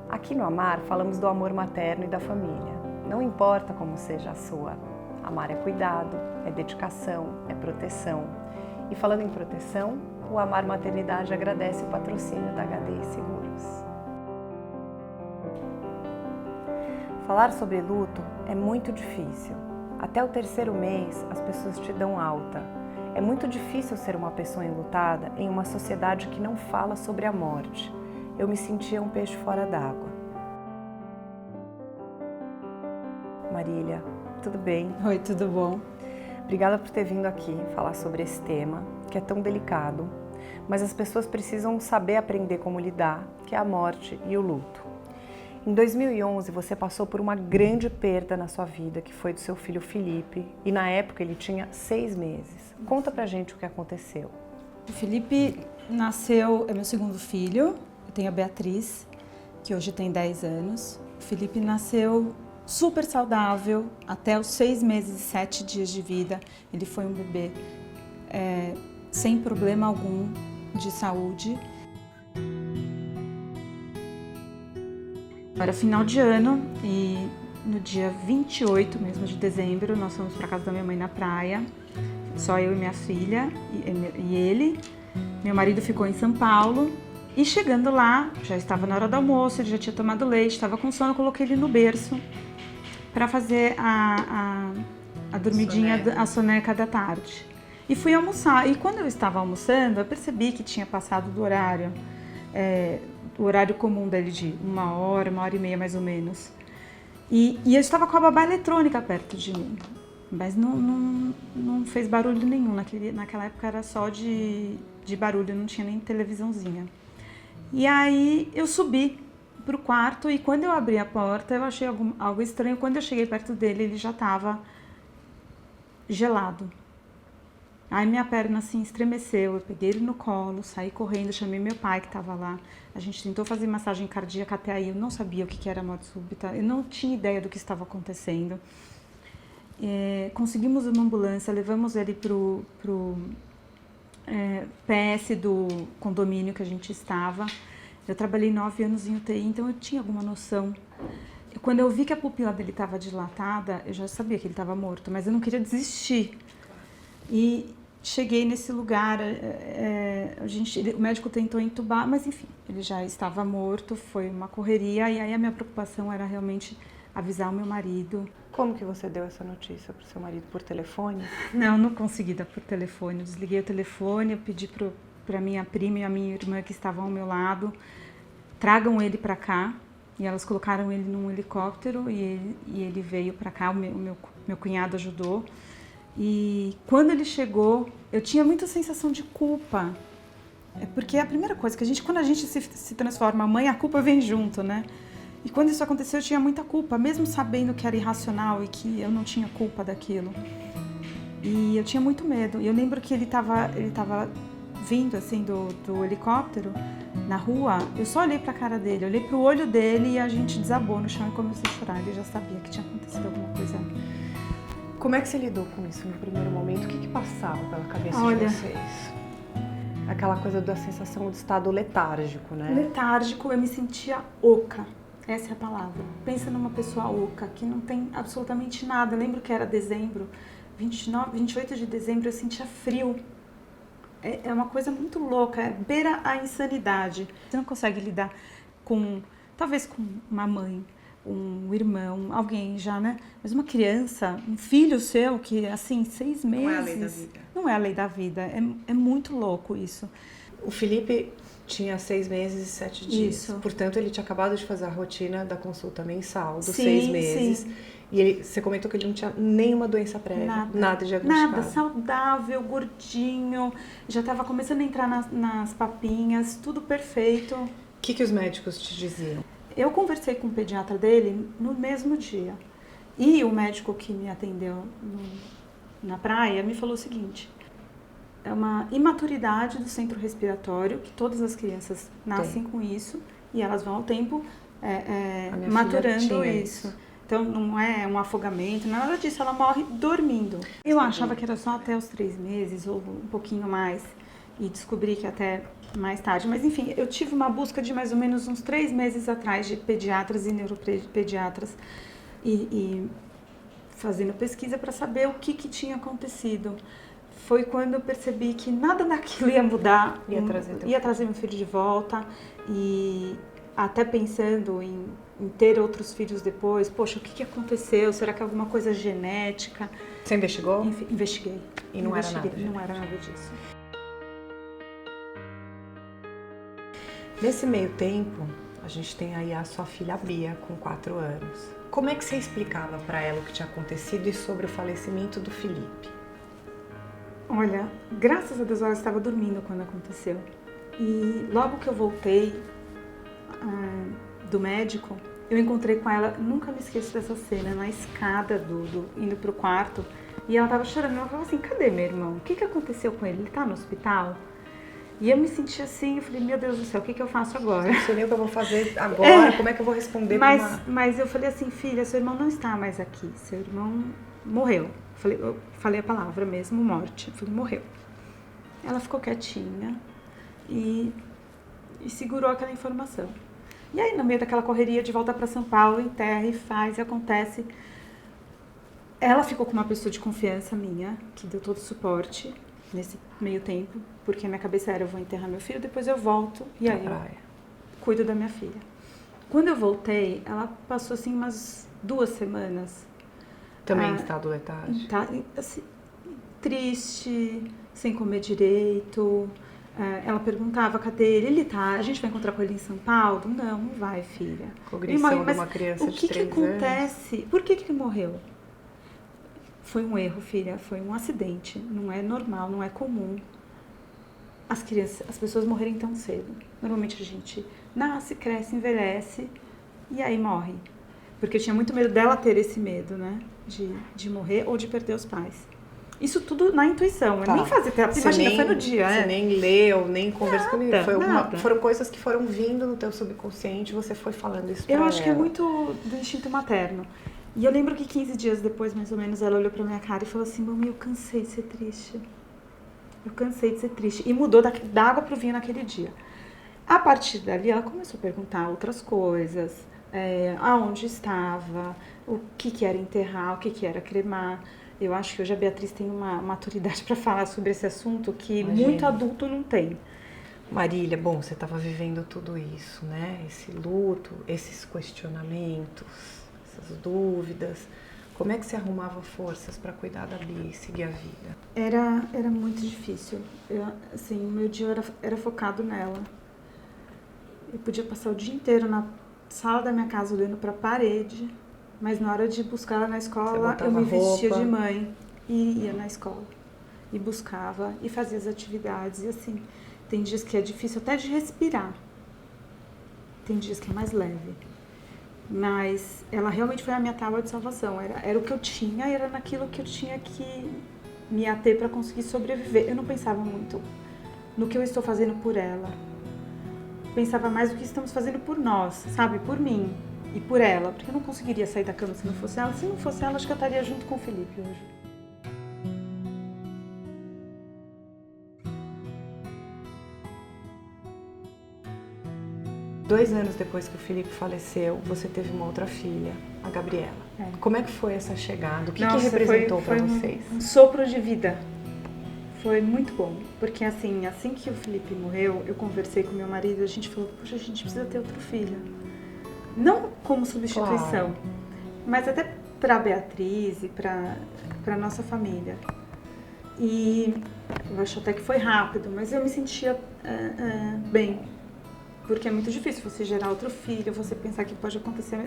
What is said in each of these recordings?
Aqui no Amar falamos do amor materno e da família. Não importa como seja a sua. Amar é cuidado, é dedicação, é proteção. E falando em proteção, o Amar Maternidade agradece o patrocínio da HDI Seguros. Falar sobre luto é muito difícil. Até o 3º mês, as pessoas te dão alta. É muito difícil ser uma pessoa enlutada em uma sociedade que não fala sobre a morte. Eu me sentia um peixe fora d'água. Marília, tudo bem? Oi, tudo bom? Obrigada por ter vindo aqui falar sobre esse tema, que é tão delicado, mas as pessoas precisam saber aprender como lidar, que é a morte e o luto. Em 2011, você passou por uma grande perda na sua vida, que foi do seu filho Felipe, e na época ele tinha 6 meses. Conta pra gente o que aconteceu. O Felipe nasceu, é meu segundo filho, eu tenho a Beatriz, que hoje tem 10 anos. O Felipe nasceu super saudável, até os 6 meses e 7 dias de vida. Ele foi um bebê sem problema algum de saúde. Era final de ano e no dia 28 mesmo de dezembro nós fomos para casa da minha mãe na praia, só eu e minha filha e ele. Meu marido ficou em São Paulo e chegando lá, já estava na hora do almoço, ele já tinha tomado leite, estava com sono, eu coloquei ele no berço para fazer a dormidinha, a soneca da tarde. E fui almoçar, e quando eu estava almoçando, eu percebi que tinha passado do horário, o horário comum dele de 1 hora e meia mais ou menos. E eu estava com a babá eletrônica perto de mim, mas não fez barulho nenhum, naquela época era só de barulho, não tinha nem televisãozinha. E aí eu subi pro quarto e quando eu abri a porta eu achei algo estranho. Quando eu cheguei perto dele, ele já estava gelado. Aí minha perna assim estremeceu, eu peguei ele no colo, saí correndo, chamei meu pai que estava lá. A gente tentou fazer massagem cardíaca até aí, eu não sabia o que era morte súbita, eu não tinha ideia do que estava acontecendo. Conseguimos uma ambulância, levamos ele pro PS do condomínio que a gente estava. Eu trabalhei 9 anos em UTI, então eu tinha alguma noção. E quando eu vi que a pupila dele estava dilatada, eu já sabia que ele estava morto, mas eu não queria desistir. E cheguei nesse lugar, o médico tentou entubar, mas enfim, ele já estava morto, foi uma correria, e aí a minha preocupação era realmente avisar o meu marido. Como que você deu essa notícia pro seu marido? Por telefone? Não consegui dar por telefone, eu desliguei o telefone, eu pedi para minha prima e a minha irmã que estavam ao meu lado, tragam ele para cá, e elas colocaram ele num helicóptero, e ele veio para cá, o meu cunhado ajudou. E quando ele chegou, eu tinha muita sensação de culpa. Porque a primeira coisa que quando a gente se transforma mãe, a culpa vem junto, né? E quando isso aconteceu, eu tinha muita culpa, mesmo sabendo que era irracional e que eu não tinha culpa daquilo. E eu tinha muito medo. E eu lembro que ele tava vindo assim do helicóptero na rua. Eu só olhei pra cara dele, olhei pro olho dele e a gente desabou no chão e começou a chorar. Ele já sabia que tinha acontecido alguma coisa. Como é que você lidou com isso no primeiro momento? O que passava pela cabeça de vocês? Aquela coisa da sensação de estado letárgico, né? Letárgico, eu me sentia oca. Essa é a palavra. Pensa numa pessoa oca, que não tem absolutamente nada. Eu lembro que era dezembro, 28 de dezembro, eu sentia frio. É uma coisa muito louca, beira a insanidade. Você não consegue lidar talvez com uma mãe, um irmão, alguém já, né? Mas uma criança, um filho seu que, assim, 6 meses... Não é a lei da vida. Não é a lei da vida. É muito louco isso. O Felipe tinha 6 meses e 7 dias. Isso. Portanto, ele tinha acabado de fazer a rotina da consulta mensal dos 6 meses. Sim. E você comentou que ele não tinha nenhuma doença prévia, nada diagnosticado. Nada, saudável, gordinho, já estava começando a entrar nas papinhas, tudo perfeito. O que os médicos te diziam? Eu conversei com o pediatra dele no mesmo dia. E o médico que me atendeu na praia me falou o seguinte: é uma imaturidade do centro respiratório, que todas as crianças nascem com isso, e elas vão ao tempo maturando isso. Então não é um afogamento, nada disso, ela morre dormindo. Eu achava que era só até os 3 meses ou um pouquinho mais. e descobri que até mais tarde. Mas enfim, eu tive uma busca de mais ou menos uns 3 meses atrás de pediatras e neuropediatras e fazendo pesquisa para saber o que tinha acontecido. Foi quando eu percebi que nada daquilo ia mudar, ia trazer meu filho de volta, e até pensando em ter outros filhos depois. Poxa, o que aconteceu? Será que é alguma coisa genética? Você investigou? Enfim, investiguei. E não era nada Não era nada disso. Nesse meio tempo, a gente tem aí a sua filha Bia, com 4 anos. Como é que você explicava para ela o que tinha acontecido e sobre o falecimento do Felipe? Olha, graças a Deus ela estava dormindo quando aconteceu. E logo que eu voltei do médico, eu encontrei com ela, nunca me esqueço dessa cena, na escada indo pro quarto, e ela tava chorando. Ela falava assim: cadê meu irmão? O que aconteceu com ele? Ele tá no hospital? E eu me senti assim, eu falei: meu Deus do céu, o que eu faço agora? Não sei nem o que eu vou fazer agora, como é que eu vou responder? Mas eu falei assim: filha, seu irmão não está mais aqui, seu irmão morreu. Eu falei a palavra mesmo, morte. Eu falei: morreu. Ela ficou quietinha e segurou aquela informação. E aí, no meio daquela correria de volta para São Paulo, enterra e faz, e acontece. Ela ficou com uma pessoa de confiança minha, que deu todo o suporte nesse meio tempo, porque a minha cabeça era: eu vou enterrar meu filho, depois eu volto, e aí eu cuido da minha filha. Quando eu voltei, ela passou assim umas 2 semanas. Também em estado letargia? Assim, triste, sem comer direito. Ela perguntava: cadê ele? Ele tá, a gente vai encontrar com ele em São Paulo? Não vai, filha. Cognição de uma criança de 3 anos. O que acontece? Por que ele morreu? Foi um erro, filha, foi um acidente. Não é normal, não é comum as pessoas morrerem tão cedo. Normalmente a gente nasce, cresce, envelhece e aí morre. Porque eu tinha muito medo dela ter esse medo, né? De morrer ou de perder os pais. Isso tudo na intuição, nem fazer terapia. Imagina, foi no dia. Você nem leu, nem conversou comigo. Nada. Foram coisas que foram vindo no teu subconsciente, você foi falando isso pra ela. Eu acho que é muito do instinto materno. E eu lembro que 15 dias depois, mais ou menos, ela olhou pra minha cara e falou assim: mami, eu cansei de ser triste. Eu cansei de ser triste. E mudou da água pro vinho naquele dia. A partir dali, ela começou a perguntar outras coisas. Aonde estava, o que era enterrar, o que era cremar. Eu acho que hoje a Beatriz tem uma maturidade para falar sobre esse assunto que Imagina. Muito adulto não tem. Marília, bom, você estava vivendo tudo isso, né? Esse luto, esses questionamentos, essas dúvidas. Como é que você arrumava forças para cuidar da Bia e seguir a vida? Era muito difícil. O meu dia era focado nela. Eu podia passar o dia inteiro na sala da minha casa olhando para a parede, mas na hora de buscar ela na escola, eu me vestia de mãe e ia na escola. E buscava e fazia as atividades. E assim, tem dias que é difícil até de respirar. Tem dias que é mais leve. Mas ela realmente foi a minha tábua de salvação. Era o que eu tinha e era naquilo que eu tinha que me ater para conseguir sobreviver. Eu não pensava muito no que eu estou fazendo por ela. Pensava mais no que estamos fazendo por nós, sabe? Por mim e por ela. Porque eu não conseguiria sair da cama se não fosse ela. Se não fosse ela, acho que eu estaria junto com o Felipe hoje. Dois anos depois que o Felipe faleceu, você teve uma outra filha, a Gabriela. Como é que foi essa chegada? O que representou para vocês? Um sopro de vida. Foi muito bom, porque assim que o Felipe morreu, eu conversei com meu marido e a gente falou: poxa, a gente precisa ter outro filho. Não como substituição, mas até para a Beatriz e para nossa família. E eu acho até que foi rápido, mas eu me sentia bem. Porque é muito difícil você gerar outro filho, você pensar que pode acontecer.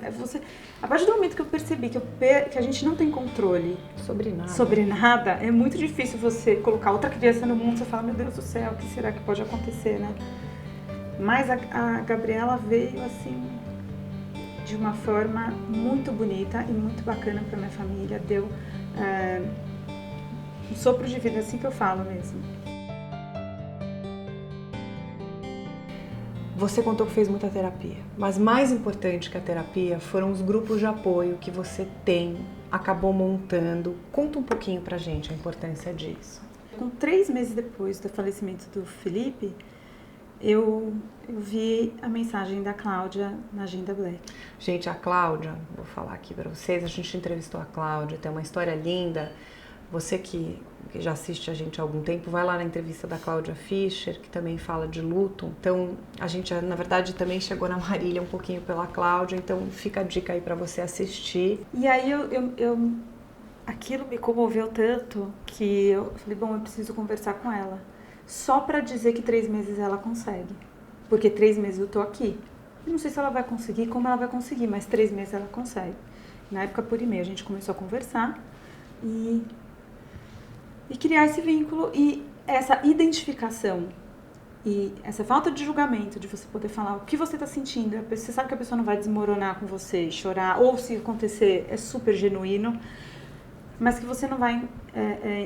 A partir do momento que eu percebi que a gente não tem controle sobre nada, é muito difícil você colocar outra criança no mundo e você fala: meu Deus do céu, o que será que pode acontecer, né? Mas a Gabriela veio assim de uma forma muito bonita e muito bacana para minha família. Deu um sopro de vida, assim que eu falo mesmo. Você contou que fez muita terapia, mas mais importante que a terapia foram os grupos de apoio que você acabou montando. Conta um pouquinho pra gente a importância disso. Com 3 meses depois do falecimento do Felipe, eu vi a mensagem da Cláudia na Agenda Black. Gente, a Cláudia, vou falar aqui para vocês, a gente entrevistou a Cláudia, tem uma história linda. Você que já assiste a gente há algum tempo, vai lá na entrevista da Cláudia Fischer, que também fala de luto. Então, a gente, na verdade, também chegou na Marília um pouquinho pela Cláudia, então fica a dica aí para você assistir. E aí aquilo me comoveu tanto que eu falei, bom, eu preciso conversar com ela. Só para dizer que 3 meses ela consegue. Porque 3 meses eu tô aqui. Eu não sei se ela vai conseguir, como ela vai conseguir, mas 3 meses ela consegue. Na época, por e-mail, a gente começou a conversar e criar esse vínculo e essa identificação e essa falta de julgamento, de você poder falar o que você está sentindo. Você sabe que a pessoa não vai desmoronar com você, chorar, ou se acontecer, é super genuíno, mas que você não vai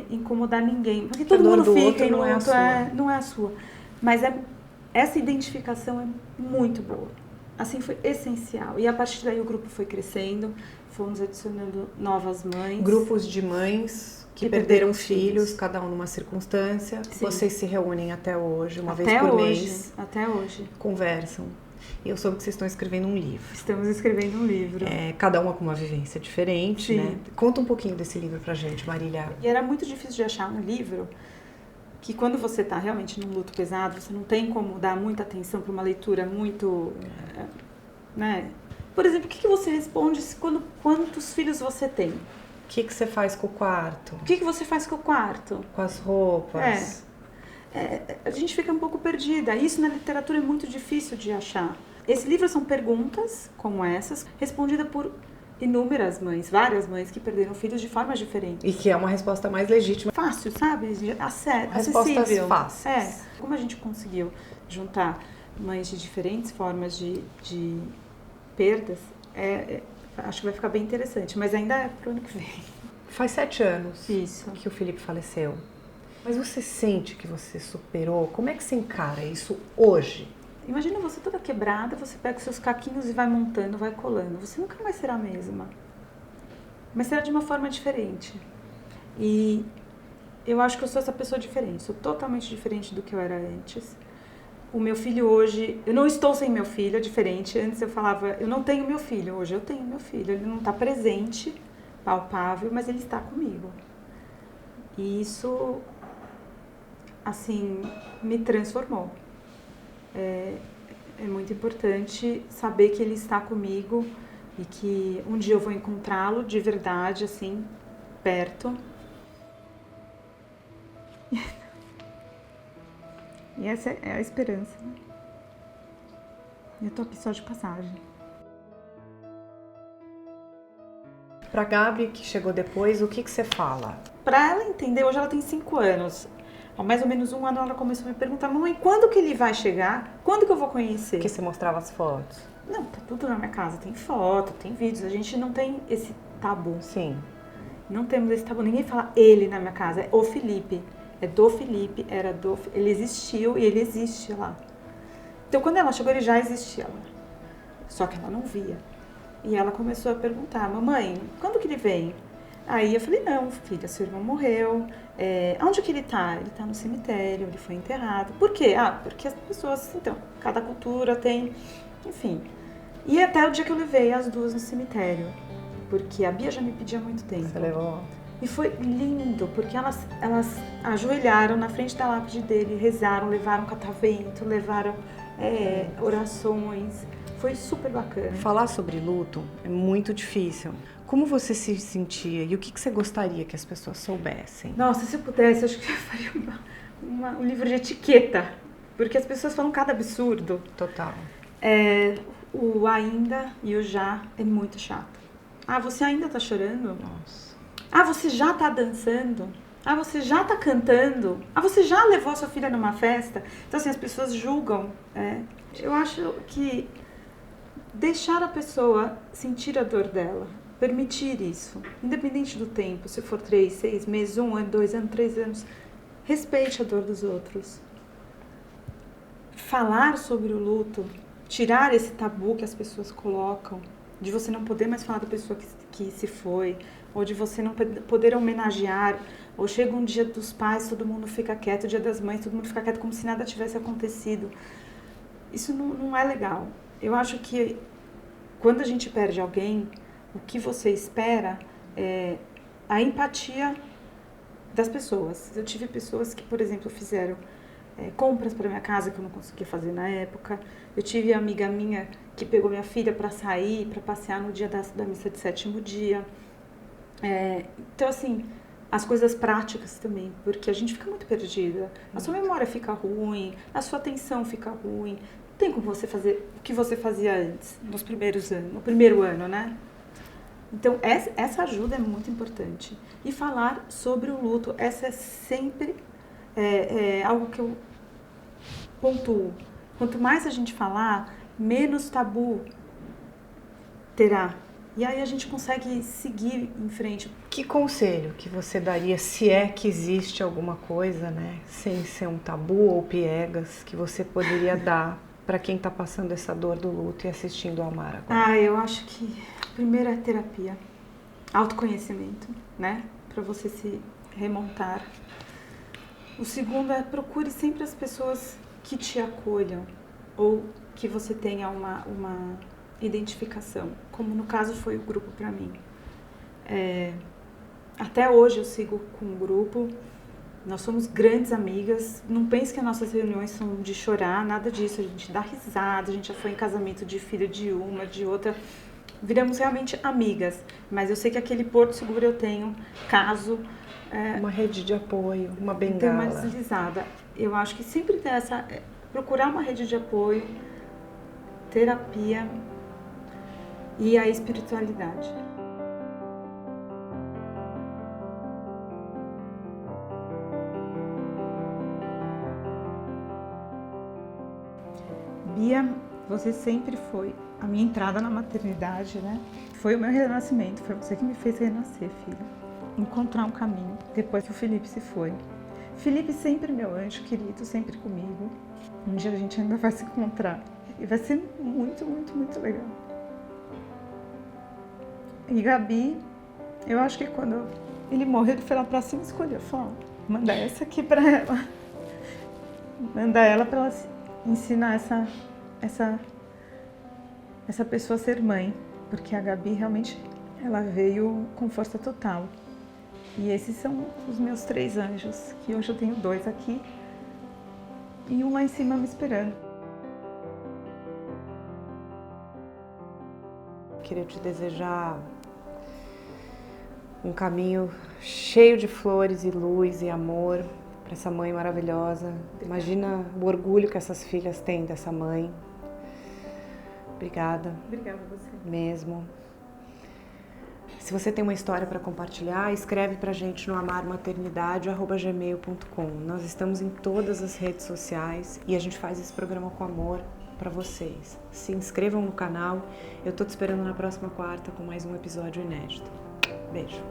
incomodar ninguém. Porque todo mundo fica e não é a sua. Mas essa identificação é muito boa. Assim, foi essencial. E a partir daí o grupo foi crescendo, fomos adicionando novas mães. Grupos de mães que perderam filhos, cada um numa circunstância. Sim. Vocês se reúnem até hoje, uma vez por mês. Até hoje. Conversam. E eu soube que vocês estão escrevendo um livro. Estamos escrevendo um livro. Cada uma com uma vivência diferente, sim, né? Conta um pouquinho desse livro pra gente, Marília. E era muito difícil de achar um livro que, quando você está realmente num luto pesado, você não tem como dar muita atenção para uma leitura muito... né? Por exemplo, o que você responde quantos filhos você tem? O que você faz com o quarto? O que você faz com o quarto? Com as roupas? A gente fica um pouco perdida. Isso na literatura é muito difícil de achar. Esse livro são perguntas como essas, respondidas por inúmeras mães, várias mães que perderam filhos de formas diferentes. E que é uma resposta mais legítima. Fácil, sabe? Respostas acessível. fáceis. Como a gente conseguiu juntar mães de diferentes formas de perdas, acho que vai ficar bem interessante, mas ainda é pro ano que vem. Faz 7 anos Isso. que o Felipe faleceu. Mas você sente que você superou? Como é que você encara isso hoje? Imagina você toda quebrada, você pega os seus caquinhos e vai montando, vai colando. Você nunca mais será a mesma. Mas será de uma forma diferente. E eu acho que eu sou essa pessoa diferente. Sou totalmente diferente do que eu era antes. O meu filho hoje... Eu não estou sem meu filho, é diferente. Antes eu falava, eu não tenho meu filho. Hoje eu tenho meu filho. Ele não está presente, palpável, mas ele está comigo. E isso, assim, me transformou. É muito importante saber que ele está comigo e que um dia eu vou encontrá-lo de verdade, assim, perto. E essa é a esperança, né? Eu tô aqui só de passagem. Pra Gabi, que chegou depois, o que você fala? Pra ela entender, hoje ela tem 5 anos. Há mais ou menos 1 ano ela começou a me perguntar, mamãe, quando que ele vai chegar? Quando que eu vou conhecer? Porque você mostrava as fotos. Não, tá tudo na minha casa. Tem foto, tem vídeos. A gente não tem esse tabu. Sim. Não temos esse tabu. Ninguém fala ele na minha casa. É o Felipe. É do Felipe. Ele existiu e ele existe lá. Então, quando ela chegou, ele já existia lá. Só que ela não via. E ela começou a perguntar, mamãe, quando que ele vem? Aí eu falei, não, filha, seu irmão morreu. Onde que ele tá? Ele tá no cemitério, ele foi enterrado. Por quê? Porque as pessoas, então, cada cultura tem, enfim. E até o dia que eu levei as duas no cemitério, porque a Bia já me pedia há muito tempo. Você levou? E foi lindo, porque elas ajoelharam na frente da lápide dele, rezaram, levaram catavento, levaram orações. Foi super bacana. Falar sobre luto é muito difícil. Como você se sentia e o que você gostaria que as pessoas soubessem? Nossa, se eu pudesse, acho que eu faria um livro de etiqueta. Porque as pessoas falam cada absurdo. Total. O ainda e o já é muito chato. Você ainda tá chorando? Nossa. Você já tá dançando? Você já tá cantando? Você já levou a sua filha numa festa? Então, assim, as pessoas julgam. Eu acho que deixar a pessoa sentir a dor dela, permitir isso, independente do tempo, se for 3, 6 meses, 1 ano, 2 anos, 3 anos, respeite a dor dos outros. Falar sobre o luto, tirar esse tabu que as pessoas colocam, de você não poder mais falar da pessoa que se foi, ou de você não poder homenagear, ou chega um dia dos pais, todo mundo fica quieto, o dia das mães, todo mundo fica quieto como se nada tivesse acontecido. Isso não é legal. Eu acho que quando a gente perde alguém, o que você espera é a empatia das pessoas. Eu tive pessoas que, por exemplo, fizeram compras para minha casa que eu não conseguia fazer na época. Eu tive amiga minha que pegou minha filha para sair, para passear no dia da missa de sétimo dia. Então, assim, as coisas práticas também, porque a gente fica muito perdida. A sua memória fica ruim, a sua atenção fica ruim. Não tem como você fazer o que você fazia antes, nos primeiros anos, no primeiro ano, né? Então, essa ajuda é muito importante. E falar sobre o luto, essa é sempre algo que eu pontuo. Quanto mais a gente falar, menos tabu terá. E aí a gente consegue seguir em frente. Que conselho que você daria, se é que existe alguma coisa, né, sem ser um tabu ou piegas, que você poderia dar para quem está passando essa dor do luto e assistindo o Amar agora? Eu acho que primeiro é terapia, autoconhecimento, né, para você se remontar. O segundo é procure sempre as pessoas que te acolham ou que você tenha uma identificação, como no caso foi o grupo para mim. Até hoje eu sigo com o grupo, nós somos grandes amigas, não pense que as nossas reuniões são de chorar, nada disso, a gente dá risada, a gente já foi em casamento de filho de uma, de outra, viramos realmente amigas, mas eu sei que aquele porto seguro eu tenho, caso... uma rede de apoio, uma bengala. Uma deslizada. Eu acho que sempre tem procurar uma rede de apoio, terapia e a espiritualidade. Bia, você sempre foi a minha entrada na maternidade, né? Foi o meu renascimento, foi você que me fez renascer, filha. Encontrar um caminho depois que o Felipe se foi. Felipe sempre meu anjo querido, sempre comigo. Um dia a gente ainda vai se encontrar e vai ser muito, muito, muito legal. E Gabi, eu acho que quando ele morreu, ele foi lá pra cima e escolheu, falou, manda essa aqui pra ela. Manda ela pra ela ensinar essa pessoa a ser mãe, porque a Gabi realmente ela veio com força total. E esses são os meus 3 anjos, que hoje eu tenho 2 aqui e um lá em cima me esperando. Queria te desejar um caminho cheio de flores e luz e amor para essa mãe maravilhosa. Imagina o orgulho que essas filhas têm dessa mãe. Obrigada. Obrigada a você. Mesmo. Se você tem uma história para compartilhar, escreve pra gente no amarmaternidade@gmail.com. Nós estamos em todas as redes sociais e a gente faz esse programa com amor para vocês. Se inscrevam no canal. Eu tô te esperando na próxima quarta com mais um episódio inédito. Beijo.